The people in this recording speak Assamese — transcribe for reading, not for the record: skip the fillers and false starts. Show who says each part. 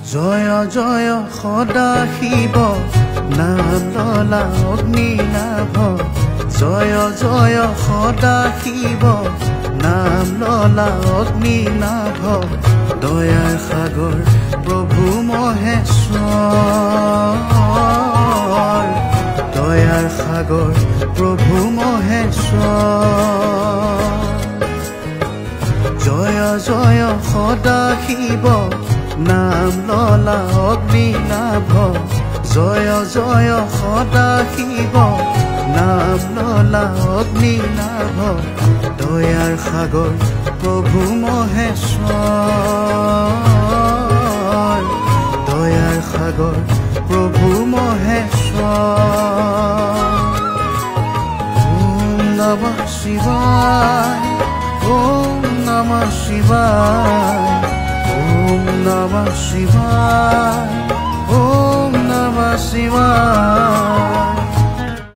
Speaker 1: জয় জয় সদা শিৱ নাম ললা অগ্নিনাভ জয় জয় সদা শিৱ নাম ললা অগ্নিনাভ দয়াৰ সাগৰ প্ৰভু মহেশ্বৰ দয়াৰ সাগৰ প্ৰভু মহেশ্বৰ জয় জয় সদা শিৱ নাম ললা অগ্নিনাভ জয় জয় সদা শিৱ নাম ললা অগ্নিনাভ দয়াৰ সাগৰ প্ৰভু মহেশ্বৰ দয়াৰ সাগৰ প্ৰভু মহেশ্বৰ ওম নমঃ শিৱায় ওম নমঃ শিৱায় ওম নমঃ শিৱায় ওম নমঃ শিৱায়